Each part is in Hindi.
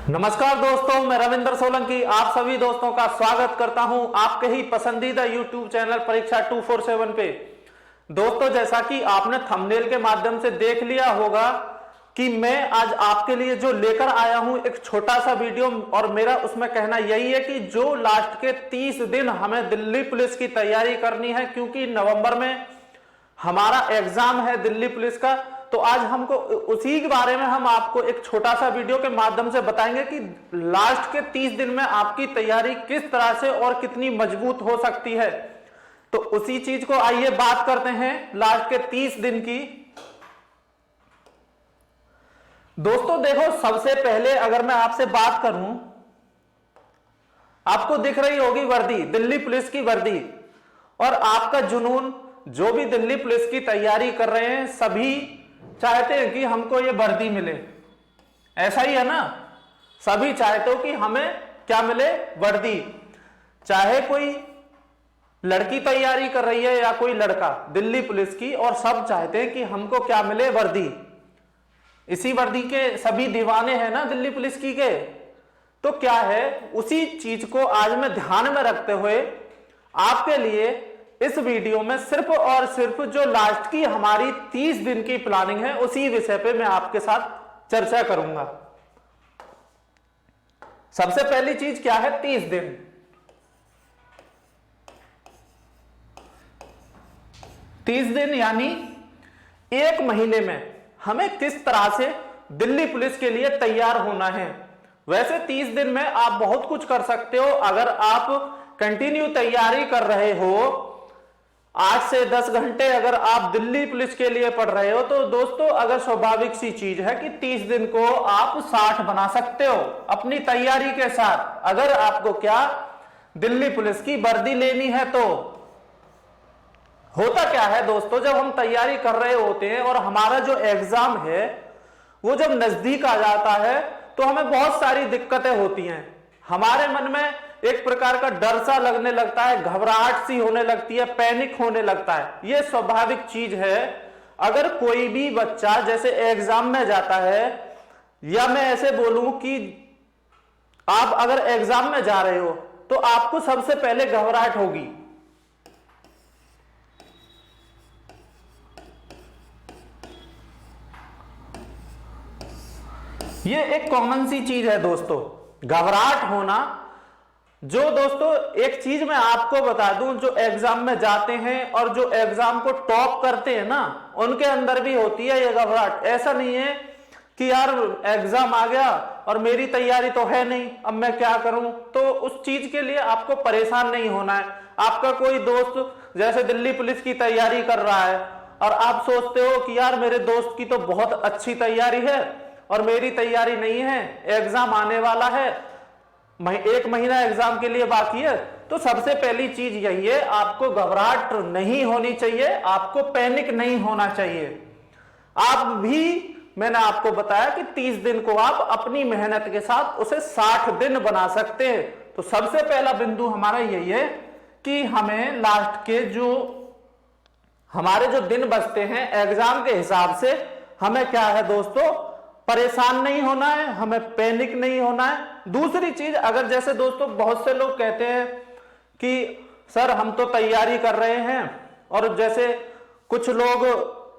नमस्कार दोस्तों, मैं रविंद्र सोलंकी आप सभी दोस्तों का स्वागत करता हूं आपके ही पसंदीदा YouTube चैनल परीक्षा 247 पे। दोस्तों, जैसा कि आपने थंबनेल के माध्यम से देख लिया होगा कि मैं आज आपके लिए जो लेकर आया हूं एक छोटा सा वीडियो, और मेरा उसमें कहना यही है कि जो लास्ट के 30 दिन हमें दिल्ली पुलिस की तैयारी करनी है, क्योंकि नवंबर में हमारा एग्जाम है दिल्ली पुलिस का। तो आज हमको उसी के बारे में हम आपको एक छोटा सा वीडियो के माध्यम से बताएंगे कि लास्ट के 30 दिन में आपकी तैयारी किस तरह से और कितनी मजबूत हो सकती है। तो उसी चीज को आइए बात करते हैं लास्ट के 30 दिन की। दोस्तों देखो, सबसे पहले अगर मैं आपसे बात करूं, आपको दिख रही होगी वर्दी, दिल्ली पुलिस की वर्दी, और आपका जुनून, जो भी दिल्ली पुलिस की तैयारी कर रहे हैं सभी चाहते हैं कि हमको ये वर्दी मिले। ऐसा ही है ना, सभी चाहते हो कि हमें क्या मिले, वर्दी। चाहे कोई लड़की तैयारी कर रही है या कोई लड़का दिल्ली पुलिस की, और सब चाहते हैं कि हमको क्या मिले, वर्दी। इसी वर्दी के सभी दीवाने हैं ना दिल्ली पुलिस की के। तो क्या है, उसी चीज को आज मैं ध्यान में रखते हुए आपके लिए इस वीडियो में सिर्फ और सिर्फ जो लास्ट की हमारी 30 दिन की प्लानिंग है उसी विषय पे मैं आपके साथ चर्चा करूंगा। सबसे पहली चीज क्या है, 30 दिन। 30 दिन यानी एक महीने में हमें किस तरह से दिल्ली पुलिस के लिए तैयार होना है। वैसे 30 दिन में आप बहुत कुछ कर सकते हो अगर आप कंटिन्यू तैयारी कर रहे हो। 8 से 10 घंटे अगर आप दिल्ली पुलिस के लिए पढ़ रहे हो तो दोस्तों, अगर स्वाभाविक सी चीज है कि 30 दिन को आप 60 बना सकते हो अपनी तैयारी के साथ, अगर आपको क्या दिल्ली पुलिस की वर्दी लेनी है। तो होता क्या है दोस्तों, जब हम तैयारी कर रहे होते हैं और हमारा जो एग्जाम है वो जब नजदीक आ जाता है तो हमें बहुत सारी दिक्कतें होती हैं। हमारे मन में एक प्रकार का डर सा लगने लगता है, घबराहट सी होने लगती है, पैनिक होने लगता है। यह स्वाभाविक चीज है। अगर कोई भी बच्चा जैसे एग्जाम में जाता है, या मैं ऐसे बोलूं कि आप अगर एग्जाम में जा रहे हो तो आपको सबसे पहले घबराहट होगी। ये एक कॉमन सी चीज है दोस्तों, घबराहट होना। जो दोस्तों, एक चीज मैं आपको बता दूं, जो एग्जाम में जाते हैं और जो एग्जाम को टॉप करते हैं ना, उनके अंदर भी होती है ये घबराहट। ऐसा नहीं है कि यार एग्जाम आ गया और मेरी तैयारी तो है नहीं, अब मैं क्या करूं। तो उस चीज के लिए आपको परेशान नहीं होना है। आपका कोई दोस्त जैसे दिल्ली पुलिस की तैयारी कर रहा है और आप सोचते हो कि यार मेरे दोस्त की तो बहुत अच्छी तैयारी है और मेरी तैयारी नहीं है, एग्जाम आने वाला है, 1 महीना एग्जाम के लिए बाकी है। तो सबसे पहली चीज यही है, आपको घबराहट नहीं होनी चाहिए, आपको पैनिक नहीं होना चाहिए। आप भी, मैंने आपको बताया कि 30 दिन को आप अपनी मेहनत के साथ उसे 60 दिन बना सकते हैं। तो सबसे पहला बिंदु हमारा यही है कि हमें लास्ट के जो हमारे जो दिन बचते हैं एग्जाम के हिसाब से, हमें क्या है दोस्तों, परेशान नहीं होना है, हमें पैनिक नहीं होना है। दूसरी चीज, अगर जैसे दोस्तों बहुत से लोग कहते हैं कि सर हम तो तैयारी कर रहे हैं, और जैसे कुछ लोग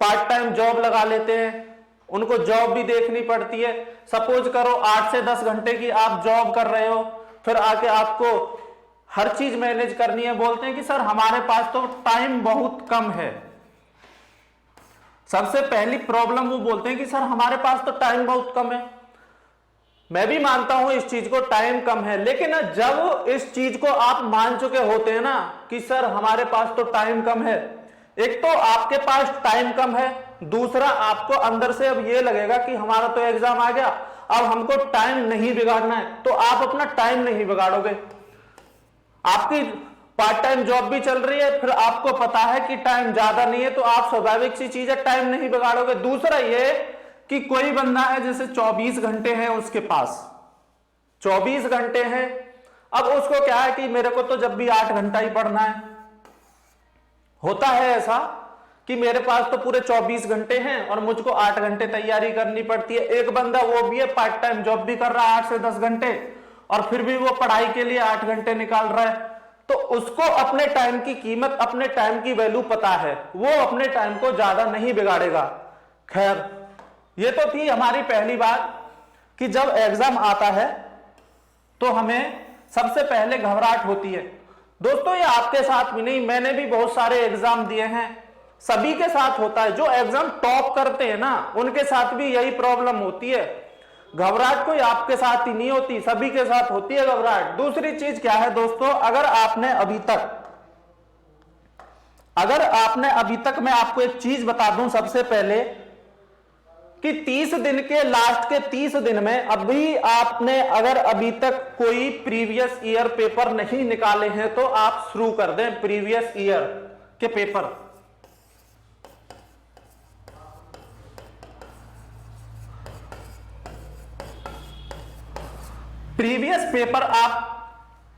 पार्ट टाइम जॉब लगा लेते हैं, उनको जॉब भी देखनी पड़ती है। सपोज करो 8 से 10 घंटे की आप जॉब कर रहे हो, फिर आके आपको हर चीज मैनेज करनी है। बोलते हैं कि सर हमारे पास तो टाइम बहुत कम है। सबसे पहली प्रॉब्लम वो बोलते हैं कि सर हमारे पास तो टाइम बहुत कम है। मैं भी मानता हूं इस चीज को, टाइम कम है, लेकिन जब इस चीज को आप मान चुके होते हैं ना कि सर हमारे पास तो टाइम कम है, एक तो आपके पास टाइम कम है, दूसरा आपको अंदर से अब ये लगेगा कि हमारा तो एग्जाम आ गया, अब हमको टाइम नहीं बिगाड़ना है। तो आप अपना टाइम नहीं बिगाड़ोगे। आपकी पार्ट टाइम जॉब भी चल रही है, फिर आपको पता है कि टाइम ज्यादा नहीं है, तो आप स्वाभाविक सी चीज है, टाइम नहीं बिगाड़ोगे। दूसरा ये कि कोई बंदा है जैसे 24 घंटे हैं उसके पास, 24 घंटे हैं, अब उसको क्या है कि मेरे को तो जब भी 8 घंटा ही पढ़ना है। होता है ऐसा कि मेरे पास तो पूरे 24 घंटे हैं और मुझको 8 घंटे तैयारी करनी पड़ती है। एक बंदा वो भी है पार्ट टाइम जॉब भी कर रहा है 8 से 10 घंटे और फिर भी वो पढ़ाई के लिए 8 घंटे निकाल रहा है, तो उसको अपने टाइम की कीमत, अपने टाइम की वैल्यू पता है, वो अपने टाइम को ज्यादा नहीं बिगाड़ेगा। खैर, ये तो थी हमारी पहली बात कि जब एग्जाम आता है तो हमें सबसे पहले घबराहट होती है। दोस्तों ये आपके साथ भी नहीं, मैंने भी बहुत सारे एग्जाम दिए हैं, सभी के साथ होता है। जो एग्जाम टॉप करते हैं ना उनके साथ भी यही प्रॉब्लम होती है। घबराहट कोई आपके साथ ही नहीं होती, सभी के साथ होती है घबराहट। दूसरी चीज क्या है दोस्तों, अगर आपने अभी तक मैं आपको एक चीज बता दूं सबसे पहले कि 30 दिन के लास्ट के 30 दिन में अभी आपने अगर अभी तक कोई प्रीवियस ईयर पेपर नहीं निकाले हैं तो आप शुरू कर दें प्रीवियस ईयर के पेपर। प्रीवियस पेपर आप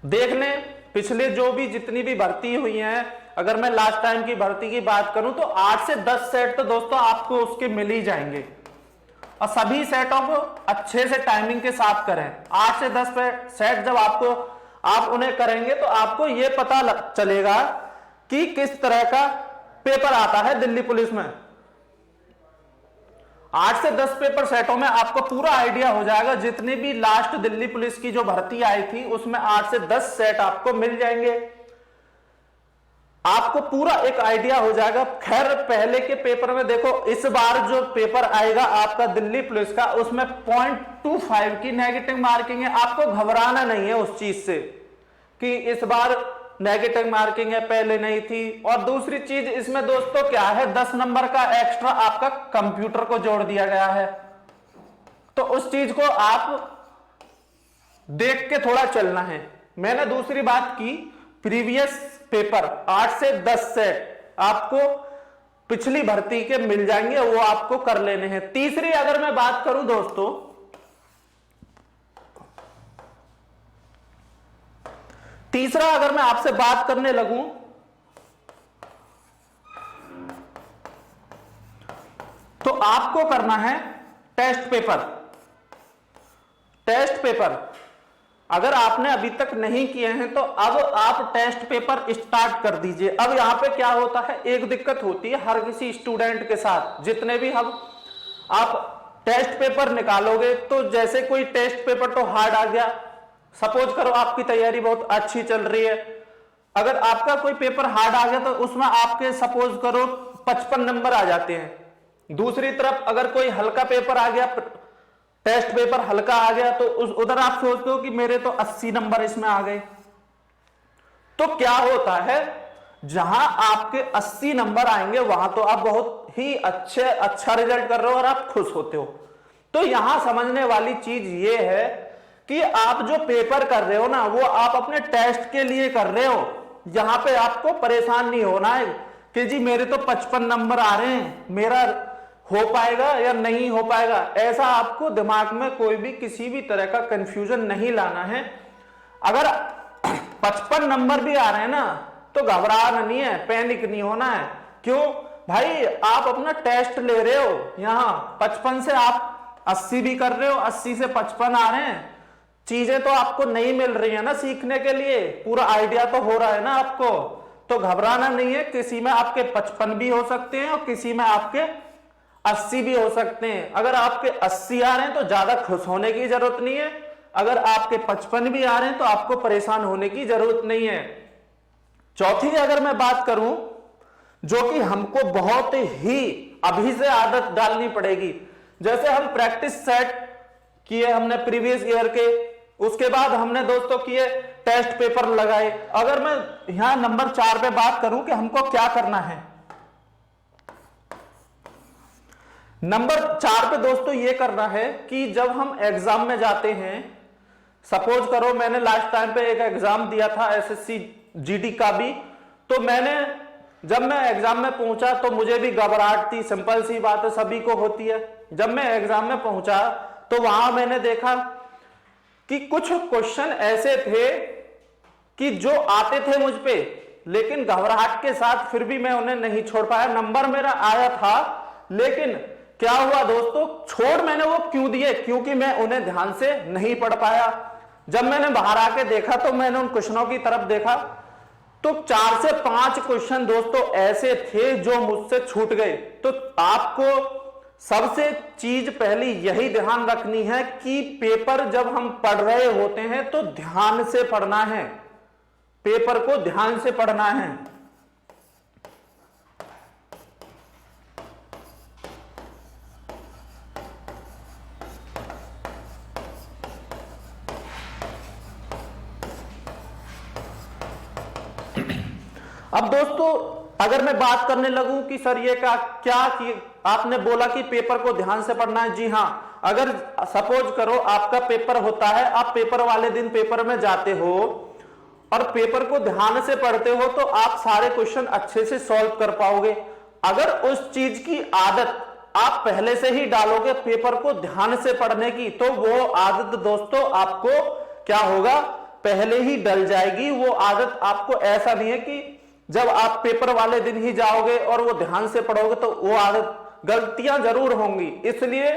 देख लें, पिछले जो भी जितनी भी भर्ती हुई हैं, अगर मैं लास्ट टाइम की भर्ती की बात करूं तो 8 से 10 सेट तो दोस्तों आपको उसके मिल ही जाएंगे और सभी सेटों को अच्छे से टाइमिंग के साथ करें। 8 से 10 सेट जब आप उन्हें करेंगे तो आपको यह पता चलेगा कि किस तरह का पेपर आता है दिल्ली पुलिस में। 8 से 10 पेपर सेटों में आपको पूरा आइडिया हो जाएगा। जितनी भी लास्ट दिल्ली पुलिस की जो भर्ती आई थी उसमें 8 से 10 सेट आपको मिल जाएंगे, आपको पूरा एक आइडिया हो जाएगा। खैर पहले के पेपर में देखो, इस बार जो पेपर आएगा आपका दिल्ली पुलिस का उसमें 0.25 की नेगेटिव मार्किंग है। आपको घबराना नहीं है उस चीज से कि इस बार नेगेटिव मार्किंग है, पहले नहीं थी। और दूसरी चीज इसमें दोस्तों क्या है, 10 नंबर का एक्स्ट्रा आपका कंप्यूटर को जोड़ दिया गया है, तो उस चीज को आप देख के थोड़ा चलना है। मैंने दूसरी बात की, प्रीवियस पेपर 8 से 10 सेट आपको पिछली भर्ती के मिल जाएंगे, वो आपको कर लेने हैं। तीसरी अगर मैं बात करूं दोस्तों, तीसरा अगर मैं आपसे बात करने लगूं तो आपको करना है टेस्ट पेपर। टेस्ट पेपर अगर आपने अभी तक नहीं किए हैं तो अब आप टेस्ट पेपर स्टार्ट कर दीजिए। अब यहां पे क्या होता है, एक दिक्कत होती है हर किसी स्टूडेंट के साथ, जितने भी आप टेस्ट पेपर निकालोगे तो जैसे कोई टेस्ट पेपर तो हार्ड आ गया, सपोज करो आपकी तैयारी बहुत अच्छी चल रही है, अगर आपका कोई पेपर हार्ड आ गया तो उसमें आपके सपोज करो 55 नंबर आ जाते हैं। दूसरी तरफ अगर कोई हल्का पेपर आ गया, टेस्ट पेपर हल्का आ गया, तो उधर आप सोचते हो कि मेरे तो 80 नंबर इसमें आ गए। तो क्या होता है, जहां आपके 80 नंबर आएंगे वहां तो आप बहुत ही अच्छा रिजल्ट कर रहे हो और आप खुश होते हो। तो यहां समझने वाली चीज ये है कि आप जो पेपर कर रहे हो ना वो आप अपने टेस्ट के लिए कर रहे हो। यहां पे आपको परेशान नहीं होना है कि जी मेरे तो 55 नंबर आ रहे हैं, मेरा हो पाएगा या नहीं हो पाएगा। ऐसा आपको दिमाग में कोई भी किसी भी तरह का कंफ्यूजन नहीं लाना है। अगर 55 नंबर भी आ रहे हैं ना तो घबराना नहीं है, पैनिक नहीं होना है। क्यों भाई, आप अपना टेस्ट ले रहे हो, यहां 55 से आप 80 भी कर रहे हो, 80 से 55 आ रहे हैं, चीजें तो आपको नहीं मिल रही है ना सीखने के लिए, पूरा आइडिया तो हो रहा है ना आपको, तो घबराना नहीं है। किसी में आपके 55 भी हो सकते हैं और किसी में आपके 80 भी हो सकते हैं। अगर आपके 80 आ रहे हैं तो ज्यादा खुश होने की जरूरत नहीं है, अगर आपके 55 भी आ रहे हैं तो आपको परेशान होने की जरूरत नहीं है। चौथी अगर मैं बात करूं जो कि हमको बहुत ही अभी से आदत डालनी पड़ेगी, जैसे हम प्रैक्टिस सेट किए हमने प्रीवियस ईयर के, उसके बाद हमने दोस्तों किए टेस्ट पेपर लगाए। अगर मैं यहां नंबर 4 पे बात करूं कि हमको क्या करना है, नंबर 4 पे दोस्तों ये करना है कि जब हम एग्जाम में जाते हैं, सपोज करो मैंने लास्ट टाइम पे एक एग्जाम दिया था एसएससी जीडी का भी, तो जब मैं एग्जाम में पहुंचा तो मुझे भी घबराहट थी, सिंपल सी बात है, सभी को होती है। जब मैं एग्जाम में पहुंचा तो वहां मैंने देखा कि कुछ क्वेश्चन ऐसे थे कि जो आते थे मुझ पे लेकिन घबराहट के साथ फिर भी मैं उन्हें नहीं छोड़ पाया। नंबर मेरा आया था, लेकिन क्या हुआ दोस्तों, छोड़ मैंने वो क्यों दिए, क्योंकि मैं उन्हें ध्यान से नहीं पढ़ पाया। जब मैंने बाहर आके देखा तो मैंने उन क्वेश्चनों की तरफ देखा तो 4 से 5 क्वेश्चन दोस्तों ऐसे थे जो मुझसे छूट गए। तो आपको सबसे चीज पहली यही ध्यान रखनी है कि पेपर जब हम पढ़ रहे होते हैं तो ध्यान से पढ़ना है, पेपर को ध्यान से पढ़ना है। अब दोस्तों अगर मैं बात करने लगूं कि सर ये क्या कि आपने बोला कि पेपर को ध्यान से पढ़ना है। जी हां, अगर सपोज करो आपका पेपर होता है, आप पेपर वाले दिन पेपर में जाते हो और पेपर को ध्यान से पढ़ते हो तो आप सारे क्वेश्चन अच्छे से सॉल्व कर पाओगे। अगर उस चीज की आदत आप पहले से ही डालोगे पेपर को ध्यान से पढ़ने की, तो वो आदत दोस्तों आपको क्या होगा, पहले ही डल जाएगी। वो आदत आपको, ऐसा नहीं है कि जब आप पेपर वाले दिन ही जाओगे और वो ध्यान से पढ़ोगे तो वो आदत, गलतियां जरूर होंगी। इसलिए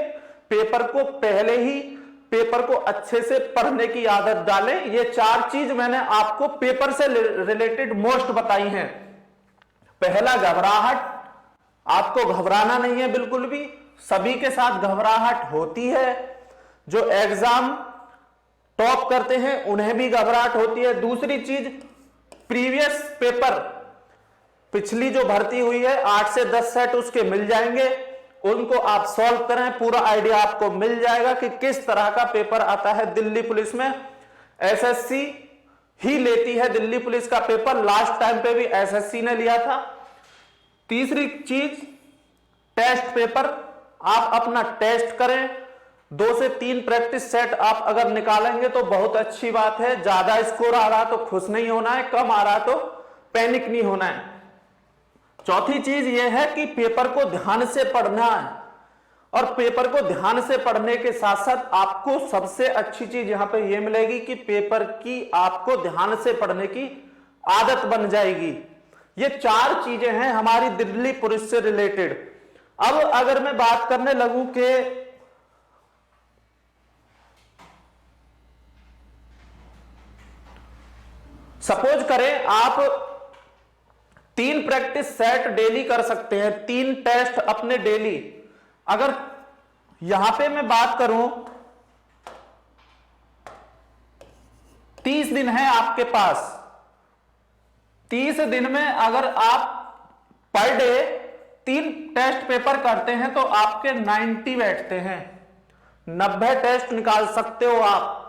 पेपर को पहले ही, पेपर को अच्छे से पढ़ने की आदत डालें। ये 4 चीज मैंने आपको पेपर से रिलेटेड मोस्ट बताई हैं। पहला, घबराहट, आपको घबराना नहीं है बिल्कुल भी, सभी के साथ घबराहट होती है। जो एग्जाम टॉप करते हैं उन्हें भी घबराहट होती है। दूसरी चीज, प्रीवियस पेपर, पिछली जो भर्ती हुई है 8 से 10 सेट उसके मिल जाएंगे, उनको आप सॉल्व करें, पूरा आइडिया आपको मिल जाएगा कि किस तरह का पेपर आता है दिल्ली पुलिस में। एसएससी ही लेती है दिल्ली पुलिस का पेपर, लास्ट टाइम पे भी एसएससी ने लिया था। तीसरी चीज, टेस्ट पेपर, आप अपना टेस्ट करें। 2 से 3 प्रैक्टिस सेट आप अगर निकालेंगे तो बहुत अच्छी बात है। ज्यादा स्कोर आ रहा तो खुश नहीं होना है, कम आ रहा तो पैनिक नहीं होना है। चौथी चीज यह है कि पेपर को ध्यान से पढ़ना है, और पेपर को ध्यान से पढ़ने के साथ साथ आपको सबसे अच्छी चीज यहां पे यह मिलेगी कि पेपर की आपको ध्यान से पढ़ने की आदत बन जाएगी। ये 4 चीजें हैं हमारी दिल्ली पुलिस से रिलेटेड। अब अगर मैं बात करने लगूं कि सपोज करें आप 3 प्रैक्टिस सेट डेली कर सकते हैं, 3 टेस्ट अपने डेली। अगर यहां पे मैं बात करूं, 30 दिन है आपके पास, 30 दिन में अगर आप पर डे 3 टेस्ट पेपर करते हैं तो आपके 90 बैठते हैं, 90 टेस्ट निकाल सकते हो आप।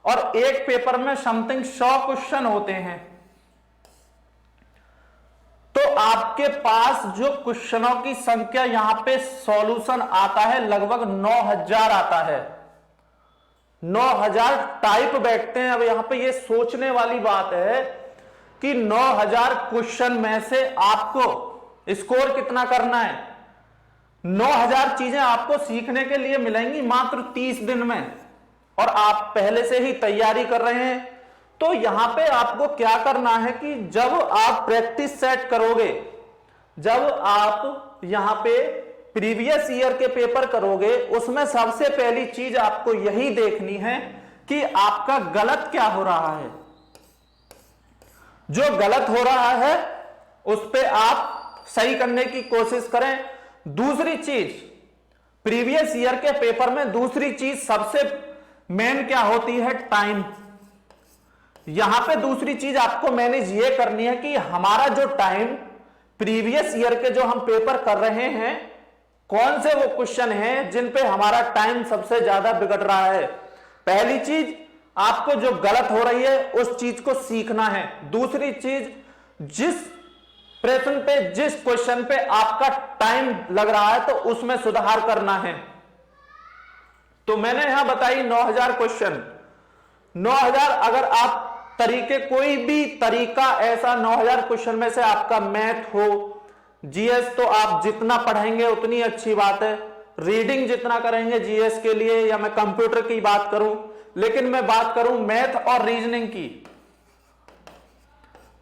और एक पेपर में समथिंग 100 क्वेश्चन होते हैं, तो आपके पास जो क्वेश्चनों की संख्या यहां पे सॉल्यूशन आता है लगभग 9000 आता है। 9000 टाइप बैठते हैं। अब यहां पे ये सोचने वाली बात है कि 9000 क्वेश्चन में से आपको स्कोर कितना करना है। 9000 चीजें आपको सीखने के लिए मिलेंगी मात्र 30 दिन में, और आप पहले से ही तैयारी कर रहे हैं। तो यहां पे आपको क्या करना है कि जब आप प्रैक्टिस सेट करोगे, जब आप यहां पे प्रीवियस ईयर के पेपर करोगे, उसमें सबसे पहली चीज आपको यही देखनी है कि आपका गलत क्या हो रहा है। जो गलत हो रहा है उस पे आप सही करने की कोशिश करें। दूसरी चीज, प्रीवियस ईयर के पेपर में दूसरी चीज सबसे मेन क्या होती है, टाइम। यहां पे दूसरी चीज आपको मैनेज ये करनी है कि हमारा जो टाइम, प्रीवियस ईयर के जो हम पेपर कर रहे हैं, कौन से वो क्वेश्चन हैं जिन पे हमारा टाइम सबसे ज्यादा बिगड़ रहा है। पहली चीज, आपको जो गलत हो रही है उस चीज को सीखना है। दूसरी चीज, जिस प्रश्न पे, जिस क्वेश्चन पे आपका टाइम लग रहा है तो उसमें सुधार करना है। तो मैंने यहां बताई 9000 क्वेश्चन। 9000 अगर आप तरीके, कोई भी तरीका ऐसा 9000 क्वेश्चन में से आपका मैथ हो, जीएस तो आप जितना पढ़ेंगे उतनी अच्छी बात है, रीडिंग जितना करेंगे जीएस के लिए, या मैं कंप्यूटर की बात करूं, लेकिन मैं बात करूं मैथ और रीजनिंग की,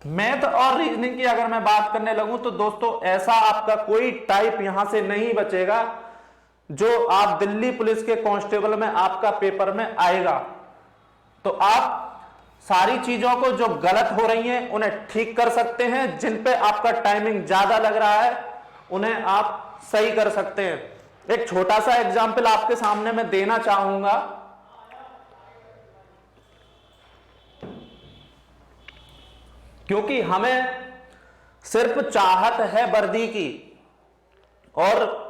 मैथ और रीजनिंग की अगर मैं बात करने लगूं तो दोस्तों ऐसा आपका कोई टाइप यहां से नहीं बचेगा जो आप दिल्ली पुलिस के कांस्टेबल में आपका पेपर में आएगा। तो आप सारी चीजों को जो गलत हो रही हैं उन्हें ठीक कर सकते हैं, जिन पे आपका टाइमिंग ज्यादा लग रहा है उन्हें आप सही कर सकते हैं। एक छोटा सा एग्जाम्पल आपके सामने मैं देना चाहूंगा। क्योंकि हमें सिर्फ चाहत है वर्दी की और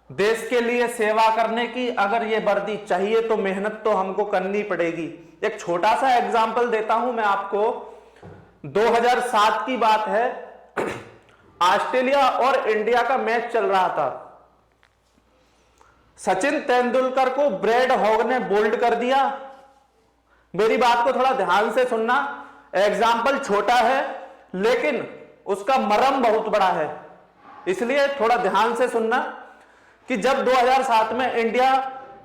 देश के लिए सेवा करने की, अगर ये वर्दी चाहिए तो मेहनत तो हमको करनी पड़ेगी। एक छोटा सा एग्जाम्पल देता हूं मैं आपको। 2007 की बात है, ऑस्ट्रेलिया और इंडिया का मैच चल रहा था। सचिन तेंदुलकर को ब्रैड हॉग ने बोल्ड कर दिया। मेरी बात को थोड़ा ध्यान से सुनना, एग्जाम्पल छोटा है लेकिन उसका मर्म बहुत बड़ा है, इसलिए थोड़ा ध्यान से सुनना कि जब 2007 में इंडिया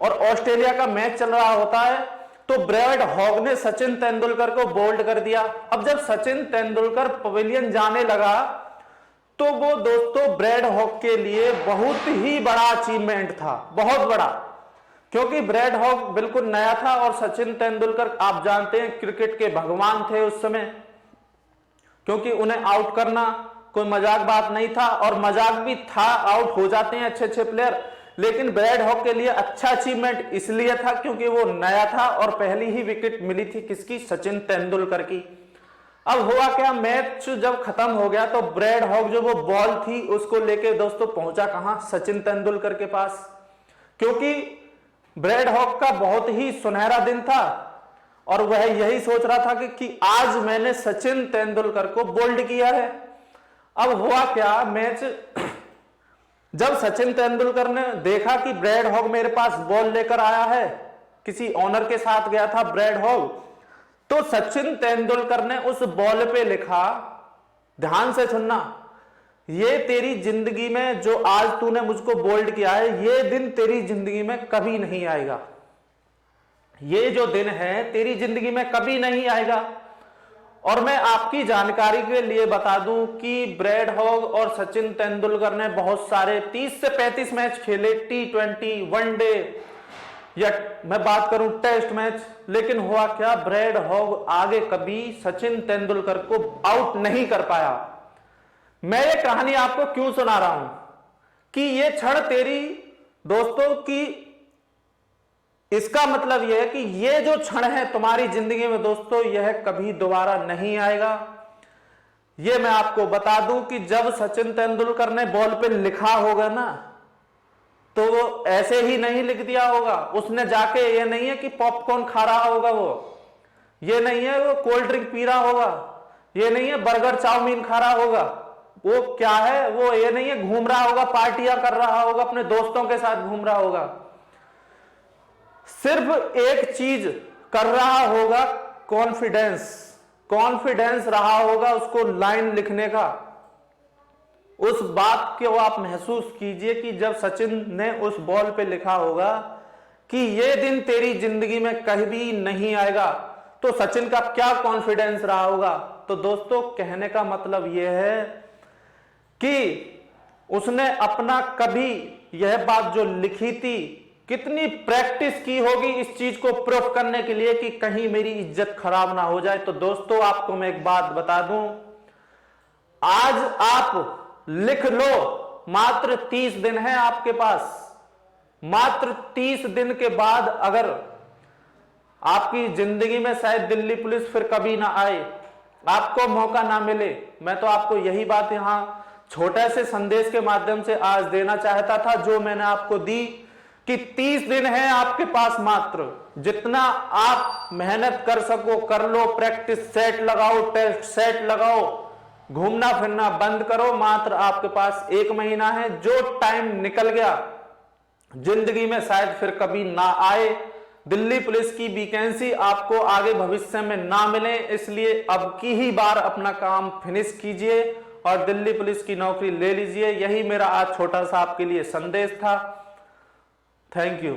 और ऑस्ट्रेलिया का मैच चल रहा होता है तो ब्रैड हॉग ने सचिन तेंदुलकर को बोल्ड कर दिया। अब जब सचिन तेंदुलकर पवेलियन जाने लगा तो वो दोस्तों ब्रैड हॉग के लिए बहुत ही बड़ा अचीवमेंट था, बहुत बड़ा, क्योंकि ब्रैड हॉग बिल्कुल नया था और सचिन तेंदुलकर आप जानते हैं क्रिकेट के भगवान थे उस समय, क्योंकि उन्हें आउट करना कोई मजाक बात नहीं था, और मजाक भी था, आउट हो जाते हैं अच्छे अच्छे प्लेयर, लेकिन ब्रैड हॉग के लिए अच्छा अचीवमेंट इसलिए था क्योंकि वो नया था और पहली ही विकेट मिली थी किसकी, सचिन तेंदुलकर की। अब हुआ क्या, मैच जब खत्म हो गया तो ब्रैड हॉग जो वो बॉल थी उसको लेके दोस्तों पहुंचा कहां, सचिन तेंदुलकर के पास, क्योंकि ब्रैड हॉग का बहुत ही सुनहरा दिन था और वह यही सोच रहा था कि आज मैंने सचिन तेंदुलकर को बोल्ड किया है। अब हुआ क्या, मैच जब सचिन तेंदुलकर ने देखा कि ब्रैड हॉग मेरे पास बॉल लेकर आया है, किसी ऑनर के साथ गया था ब्रैड हॉग, तो सचिन तेंदुलकर ने उस बॉल पे लिखा, ध्यान से सुनना, ये तेरी जिंदगी में जो आज तूने मुझको बोल्ड किया है ये दिन तेरी जिंदगी में कभी नहीं आएगा, ये जो दिन है तेरी जिंदगी में कभी नहीं आएगा। और मैं आपकी जानकारी के लिए बता दूं कि ब्रैड हॉग और सचिन तेंदुलकर ने बहुत सारे 30 से 35 मैच खेले, T20, वनडे या मैं बात करूं टेस्ट मैच, लेकिन हुआ क्या, ब्रैड हॉग आगे कभी सचिन तेंदुलकर को आउट नहीं कर पाया। मैं ये कहानी आपको क्यों सुना रहा हूं कि ये क्षण तेरी दोस्तों की, इसका मतलब यह है कि ये जो क्षण है तुम्हारी जिंदगी में दोस्तों यह कभी दोबारा नहीं आएगा। ये मैं आपको बता दूं कि जब सचिन तेंदुलकर ने बॉल पे लिखा होगा ना तो वो ऐसे ही नहीं लिख दिया होगा, उसने जाके ये नहीं है कि पॉपकॉर्न खा रहा होगा, वो ये नहीं है वो कोल्ड ड्रिंक पी रहा होगा, ये नहीं है बर्गर चाउमीन खा रहा होगा, वो क्या है, वो ये नहीं है घूम रहा होगा, पार्टियां कर रहा होगा, अपने दोस्तों के साथ घूम रहा होगा, सिर्फ एक चीज कर रहा होगा, कॉन्फिडेंस, कॉन्फिडेंस रहा होगा उसको लाइन लिखने का। उस बात को आप महसूस कीजिए कि जब सचिन ने उस बॉल पे लिखा होगा कि ये दिन तेरी जिंदगी में कहीं भी नहीं आएगा, तो सचिन का क्या कॉन्फिडेंस रहा होगा। तो दोस्तों कहने का मतलब यह है कि उसने अपना कभी यह बात जो लिखी थी कितनी प्रैक्टिस की होगी इस चीज को प्रूफ करने के लिए कि कहीं मेरी इज्जत खराब ना हो जाए। तो दोस्तों आपको मैं एक बात बता दूं, आज आप लिख लो, मात्र 30 दिन है आपके पास, मात्र 30 दिन के बाद अगर आपकी जिंदगी में शायद दिल्ली पुलिस फिर कभी ना आए, आपको मौका ना मिले, मैं तो आपको यही बात यहां छोटे से संदेश के माध्यम से आज देना चाहता था जो मैंने आपको दी कि 30 दिन है आपके पास मात्र, जितना आप मेहनत कर सको कर लो, प्रैक्टिस सेट लगाओ, टेस्ट सेट लगाओ, घूमना फिरना बंद करो, मात्र आपके पास 1 महीना है। जो टाइम निकल गया जिंदगी में शायद फिर कभी ना आए, दिल्ली पुलिस की वैकेंसी आपको आगे भविष्य में ना मिले, इसलिए अब की ही बार अपना काम फिनिश कीजिए और दिल्ली पुलिस की नौकरी ले लीजिए। यही मेरा आज छोटा सा आपके लिए संदेश था। Thank you.